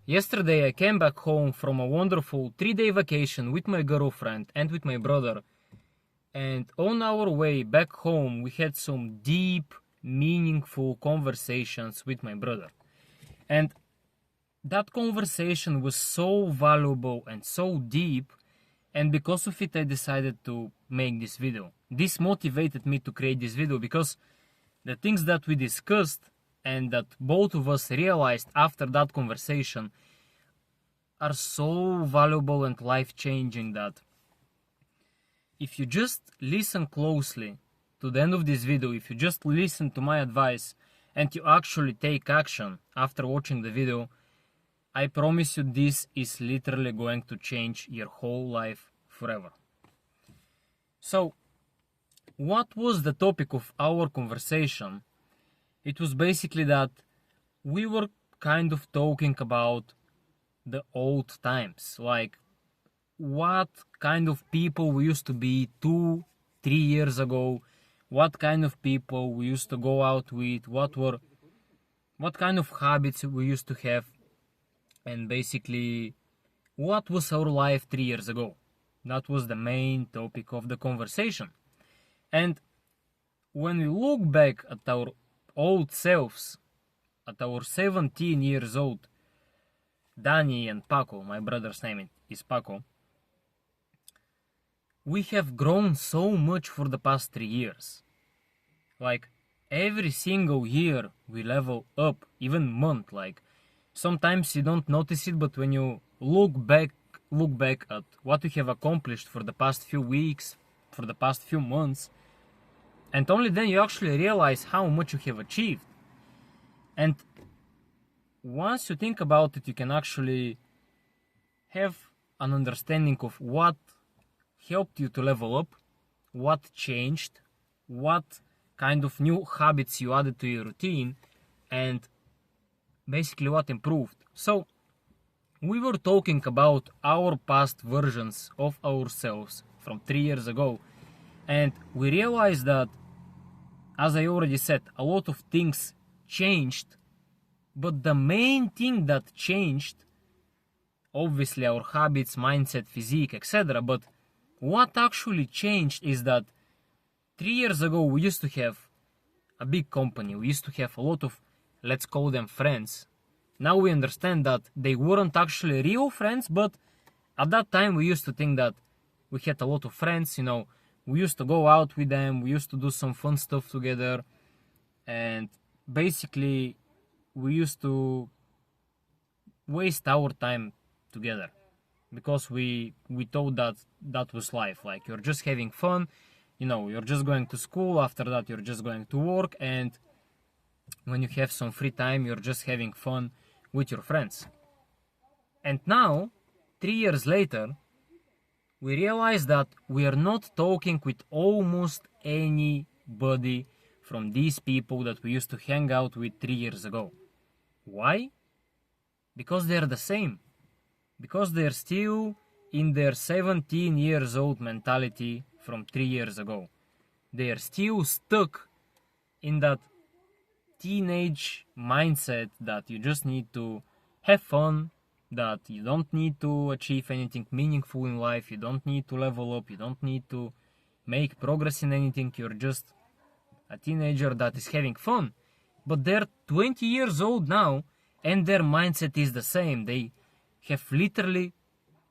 Yesterday I came back home from a wonderful 3-day vacation with my girlfriend and with my brother. And on our way back home we had some deep, meaningful conversations with my brother. And that conversation was so valuable and so deep, and because of it I decided to make this video. This motivated me to create this video because the things that we discussed and that both of us realized after that conversation are so valuable and life-changing that if you just listen closely to the end of this video, if you just listen to my advice and you actually take action after watching the video, I promise you this is literally going to change your whole life forever. So, what was the topic of our conversation? It was basically that we were kind of talking about the old times, like what kind of people we used to be 2-3 years ago, what kind of people we used to go out with, what kind of habits we used to have, and basically what was our life 3 years ago. That was the main topic of the conversation. And when we look back at our old selves, at our 17 years old, Danny and Paco, my brother's name is Paco, we have grown so much for the past 3 years. Like every single year we level up, even month. Like sometimes you don't notice it, but when you look back at what you have accomplished for the past few weeks, for the past few months, and only then you actually realize how much you have achieved. And once you think about it, you can actually have an understanding of what helped you to level up, what changed, what kind of new habits you added to your routine, and basically what improved. So we were talking about our past versions of ourselves from 3 years ago, and we realized that, as I already said, a lot of things changed, but the main thing that changed, obviously our habits, mindset, physique, etc., but what actually changed is that 3 years ago we used to have a big company, we used to have a lot of, let's call them friends. Now we understand that they weren't actually real friends, but at that time we used to think that we had a lot of friends, we used to go out with them, we used to do some fun stuff together, and basically we used to waste our time together because we thought that was life. Like you're just having fun, you're just going to school, after that you're just going to work, and when you have some free time you're just having fun with your friends. And now, 3 years later, we realize that we are not talking with almost anybody from these people that we used to hang out with 3 years ago. Why? Because they're the same. Because they're still in their 17 years old mentality from 3 years ago. They are still stuck in that teenage mindset that you just need to have fun, that you don't need to achieve anything meaningful in life, you don't need to level up, you don't need to make progress in anything, you're just a teenager that is having fun. But they're 20 years old now and their mindset is the same. They have literally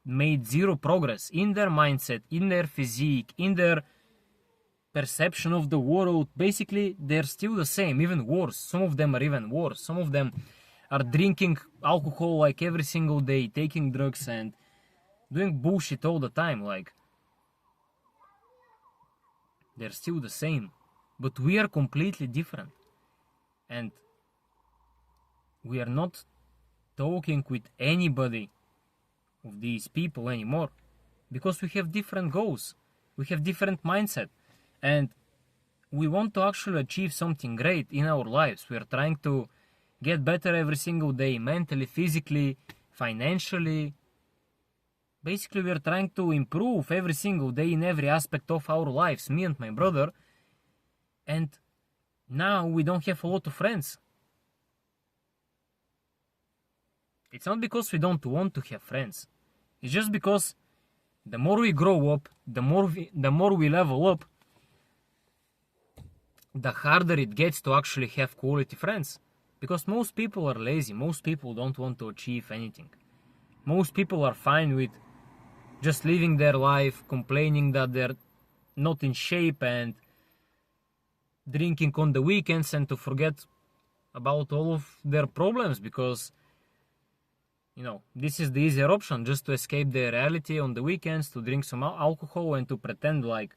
made zero progress in their mindset, in their physique, in their perception of the world. Basically, they're still the same, even worse. Some of them are even worse. Some of them are drinking alcohol like every single day, taking drugs and doing bullshit all the time. Like, they're still the same, but we are completely different. And we are not talking with anybody of these people anymore because we have different goals, we have different mindset, and we want to actually achieve something great in our lives. We are trying to get better every single day, mentally, physically, financially. Basically, we are trying to improve every single day in every aspect of our lives, me and my brother. And now we don't have a lot of friends. It's not because we don't want to have friends. It's just because the more we grow up, the more we level up, the harder it gets to actually have quality friends. Because most people are lazy. Most people don't want to achieve anything. Most people are fine with just living their life, complaining that they're not in shape and drinking on the weekends, and to forget about all of their problems, because this is the easier option, just to escape the reality on the weekends, to drink some alcohol and to pretend like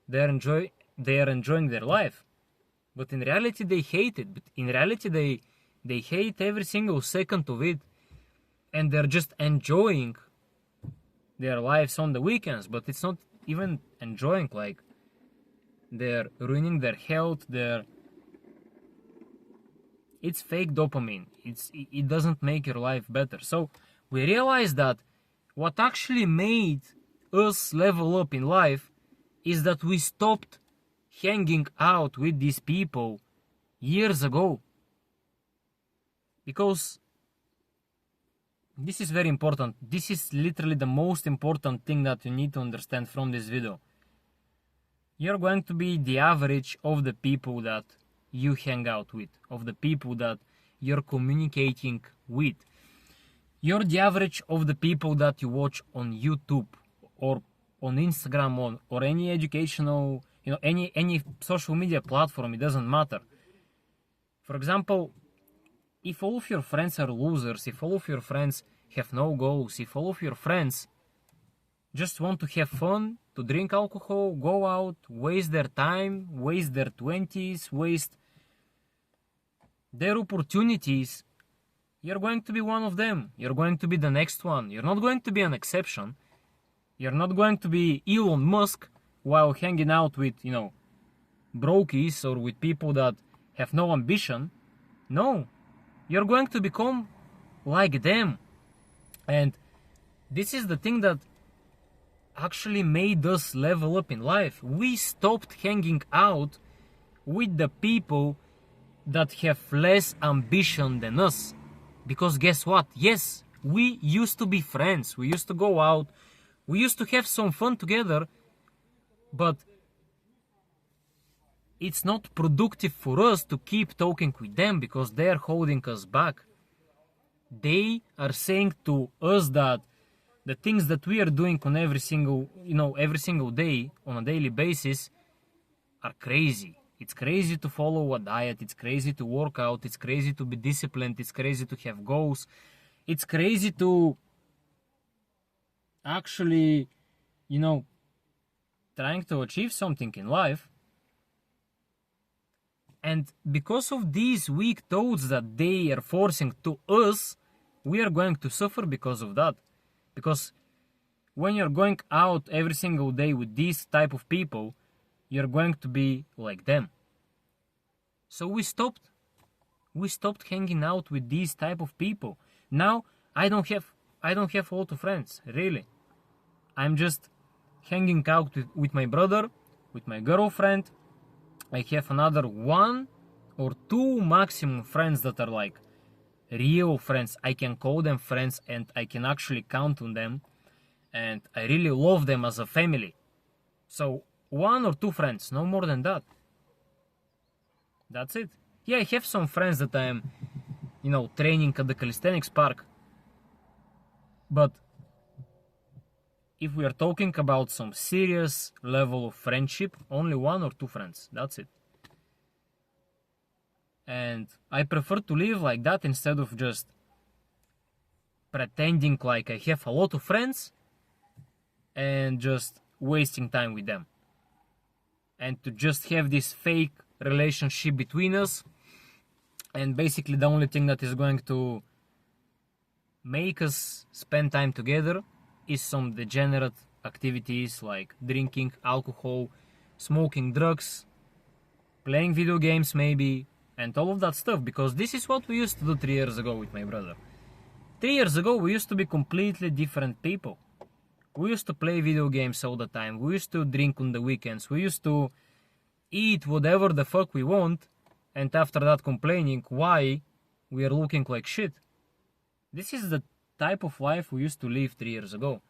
they are enjoying their life. But in reality they hate it. But in reality they hate every single second of it, and they're just enjoying their lives on the weekends. But it's not even enjoying, like they're ruining their health, it's fake dopamine. It doesn't make your life better. So we realized that what actually made us level up in life is that we stopped hanging out with these people years ago. Because this is very important. This is literally the most important thing that you need to understand from this video. You're going to be the average of the people that you hang out with, of the people that you're communicating with. You're the average of the people that you watch on YouTube or on Instagram or any educational, any social media platform. It doesn't matter. For example, if all of your friends are losers, if all of your friends have no goals, if all of your friends just want to have fun, to drink alcohol, go out, waste their time, waste their 20s, waste their opportunities, you're going to be one of them. You're going to be the next one. You're not going to be an exception. You're not going to be Elon Musk while hanging out with, brokies or with people that have no ambition. No, you're going to become like them. And this is the thing that actually made us level up in life. We stopped hanging out with the people that have less ambition than us. Because guess what? Yes, we used to be friends. We used to go out. We used to have some fun together. But it's not productive for us to keep talking with them because they're holding us back. They are saying to us that the things that we are doing on every single day on a daily basis are crazy. It's crazy to follow a diet. It's crazy to work out. It's crazy to be disciplined. It's crazy to have goals. It's crazy to actually, trying to achieve something in life. And because of these weak thoughts that they are forcing to us, we are going to suffer because of that. Because when you're going out every single day with these type of people, you're going to be like them. So we stopped hanging out with these type of people. Now I don't have a lot of friends, really. I'm just hanging out with my brother, with my girlfriend. I have another 1 or 2 maximum friends that are like real friends. I can call them friends and I can actually count on them. And I really love them as a family. So 1 or 2 friends, no more than that. That's it. Yeah, I have some friends that I am, training at the calisthenics park. But if we are talking about some serious level of friendship, only 1 or 2 friends. That's it. And I prefer to live like that instead of just pretending like I have a lot of friends and just wasting time with them. And to just have this fake relationship between us. And basically the only thing that is going to make us spend time together is some degenerate activities like drinking alcohol, smoking drugs, playing video games maybe, and all of that stuff. Because this is what we used to do 3 years ago with my brother. 3 years ago we used to be completely different people. We used to play video games all the time. We used to drink on the weekends. We used to eat whatever the fuck we want, and after that complaining why we are looking like shit. This is the type of life we used to live 3 years ago.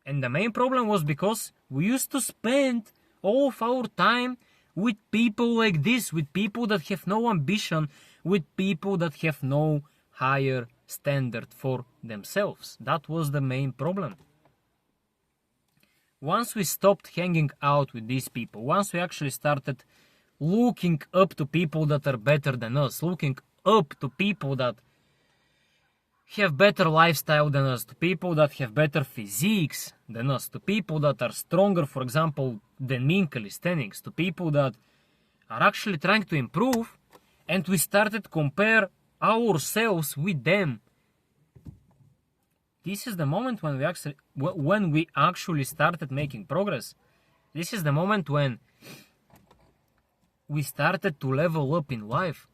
And the main problem was because we used to spend all of our time with people like this, with people that have no ambition, with people that have no higher standard for themselves. That was the main problem. Once we stopped hanging out with these people, once we actually started looking up to people that are better than us, looking up to people that have better lifestyle than us, to people that have better physiques than us, to people that are stronger, for example, than me in calisthenics, to people that are actually trying to improve, and we started compare ourselves with them. This is the moment when we actually started making progress. This is the moment when we started to level up in life.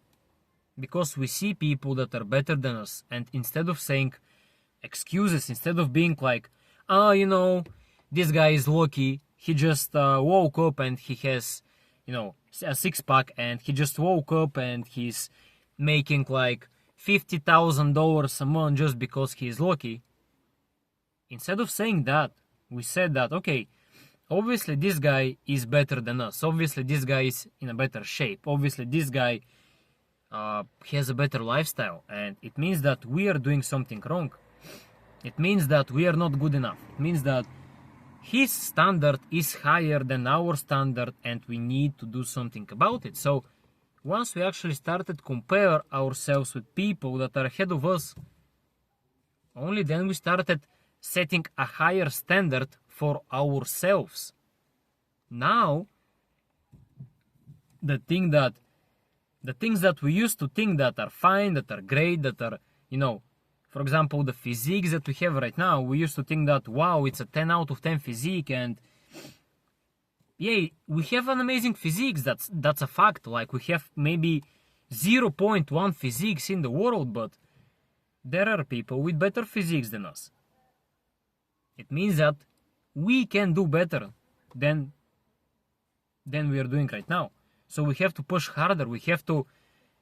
Because we see people that are better than us, and instead of saying excuses, instead of being like, this guy is lucky, he just woke up and he has, a six-pack, and he just woke up and he's making like $50,000 a month just because he is lucky. Instead of saying that, we said that, okay, obviously this guy is better than us, obviously this guy is in a better shape, obviously this guy has a better lifestyle, and it means that we are doing something wrong. It means that we are not good enough. It means that his standard is higher than our standard, and we need to do something about it. So once we actually started compare ourselves with people that are ahead of us, only then we started setting a higher standard for ourselves. Now the things that we used to think that are fine, that are great, that are, for example, the physiques that we have right now, we used to think that, wow, it's a 10 out of 10 physique, and yeah, we have an amazing physiques, that's a fact. Like, we have maybe 0.1 physiques in the world, but there are people with better physiques than us. It means that we can do better than we are doing right now. So we have to push harder, we have to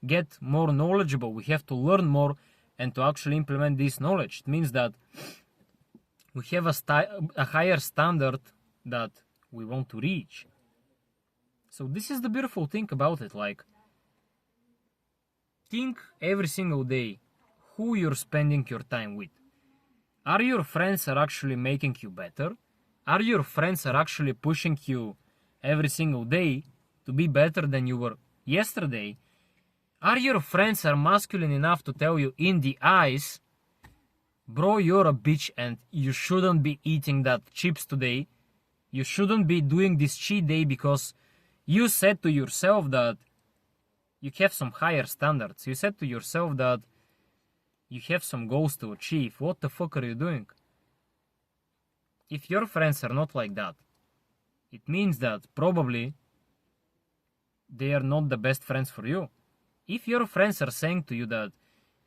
get more knowledgeable, we have to learn more and to actually implement this knowledge. It means that we have a higher standard that we want to reach. So this is the beautiful thing about it. Like, think every single day who you're spending your time with. Are your friends are actually making you better? Are your friends are actually pushing you every single day to be better than you were yesterday? Are your friends are masculine enough to tell you in the eyes, bro, you're a bitch and you shouldn't be eating that chips today. You shouldn't be doing this cheat day because you said to yourself that you have some higher standards. You said to yourself that you have some goals to achieve. What the fuck are you doing? If your friends are not like that, it means that probably they are not the best friends for you. If your friends are saying to you that,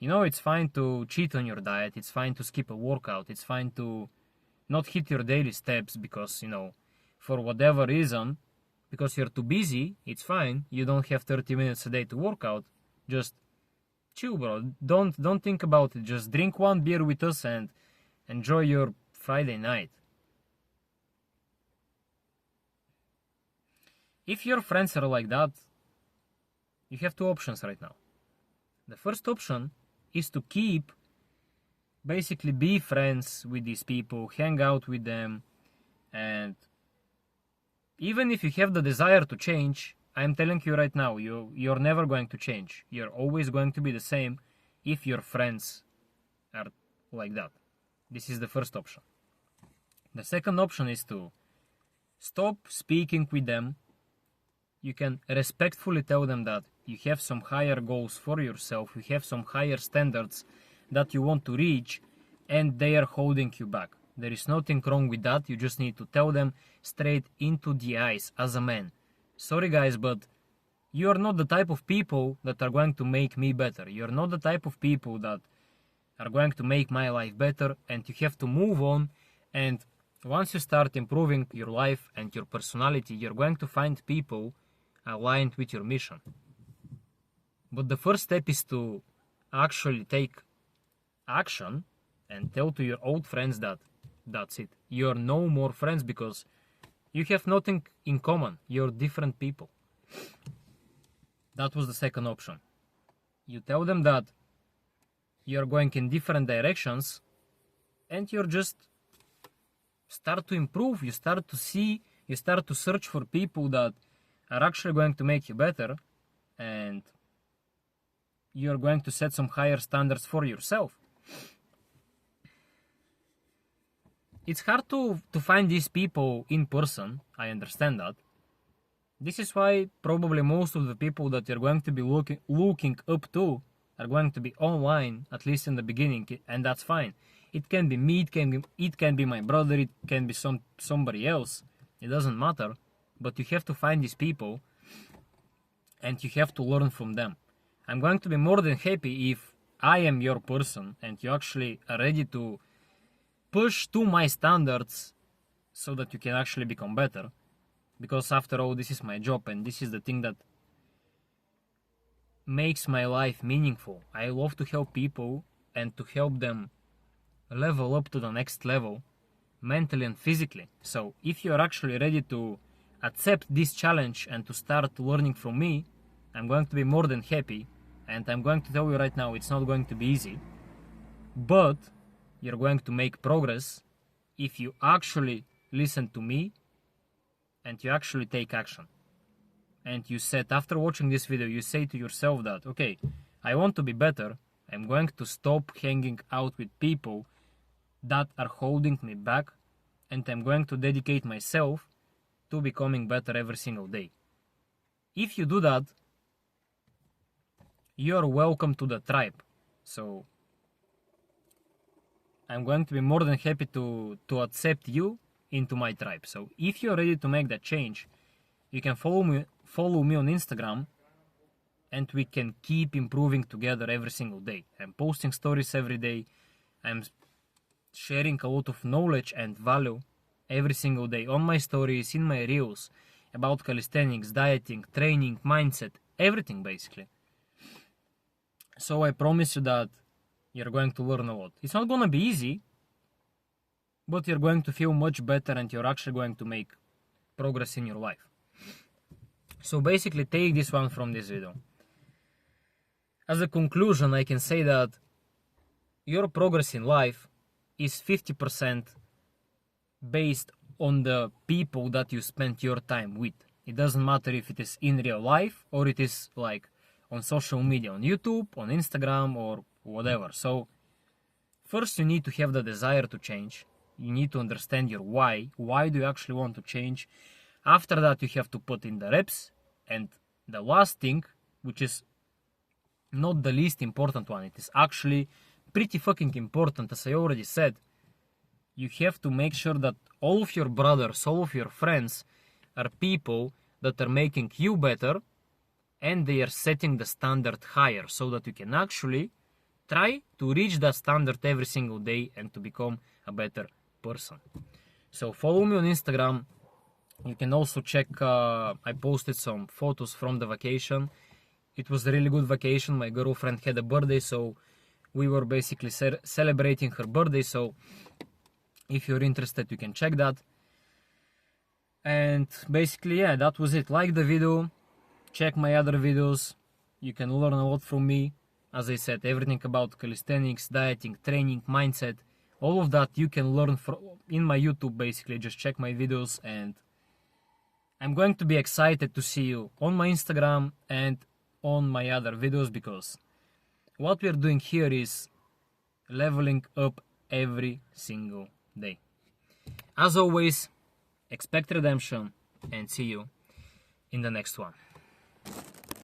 it's fine to cheat on your diet, it's fine to skip a workout, it's fine to not hit your daily steps because, for whatever reason, because you're too busy, it's fine, you don't have 30 minutes a day to work out, just chill, bro. Don't think about it. Just drink one beer with us and enjoy your Friday night. If your friends are like that, you have two options right now. The first option is to basically be friends with these people, hang out with them, and even if you have the desire to change, I'm telling you right now, you're never going to change. You're always going to be the same if your friends are like that. This is the first option. The second option is to stop speaking with them. You can respectfully tell them that you have some higher goals for yourself, you have some higher standards that you want to reach, and they are holding you back. There is nothing wrong with that. You just need to tell them straight into the eyes as a man. Sorry guys, but you are not the type of people that are going to make me better. You're not the type of people that are going to make my life better, and you have to move on. And once you start improving your life and your personality, you're going to find people aligned with your mission. But the first step is to actually take action and tell to your old friends that that's it. You're no more friends because you have nothing in common. You're different people. That was the second option. You tell them that you're going in different directions and you're just start to improve. You start to see, you start to search for people that are actually going to make you better, and you're going to set some higher standards for yourself. It's hard to find these people in person, I understand that. This is why probably most of the people that you're going to be looking up to are going to be online, at least in the beginning, and that's fine. It can be me, it can be my brother, it can be somebody else. It doesn't matter, but you have to find these people and you have to learn from them. I'm going to be more than happy if I am your person and you actually are ready to push to my standards so that you can actually become better. Because after all, this is my job and this is the thing that makes my life meaningful. I love to help people and to help them level up to the next level, mentally and physically. So if you're actually ready to accept this challenge and to start learning from me, I'm going to be more than happy. And I'm going to tell you right now, it's not going to be easy, but you're going to make progress if you actually listen to me and you actually take action. And you said, after watching this video, you say to yourself that, okay, I want to be better. I'm going to stop hanging out with people that are holding me back, and I'm going to dedicate myself to becoming better every single day. If you do that, you're welcome to the tribe. So I'm going to be more than happy to accept you into my tribe. So if you're ready to make that change, you can follow me on Instagram and we can keep improving together every single day. I'm posting stories every day. I'm sharing a lot of knowledge and value every single day on my stories, in my reels, about calisthenics, dieting, training, mindset, everything basically. So I promise you that you're going to learn a lot. It's not going to be easy, but you're going to feel much better and you're actually going to make progress in your life. So basically take this one from this video. As a conclusion, I can say that your progress in life is 50% based on the people that you spend your time with. It doesn't matter if it is in real life or it is like on social media, on YouTube, on Instagram, or whatever. So first you need to have the desire to change. You need to understand your why. Why do you actually want to change? After that, you have to put in the reps. And the last thing, which is not the least important one, it is actually pretty fucking important, as I already said. You have to make sure that all of your brothers, all of your friends are people that are making you better and they are setting the standard higher so that you can actually try to reach that standard every single day and to become a better person. So follow me on Instagram. You can also check, I posted some photos from the vacation. It was a really good vacation. My girlfriend had a birthday, so we were basically celebrating her birthday. So if you're interested, you can check that. And basically, yeah, that was it. Like the video, check my other videos. You can learn a lot from me. As I said, everything about calisthenics, dieting, training, mindset, all of that you can learn in my YouTube. Basically, just check my videos, and I'm going to be excited to see you on my Instagram and on my other videos, because what we're doing here is leveling up every single day. As always, expect redemption, and see you in the next one.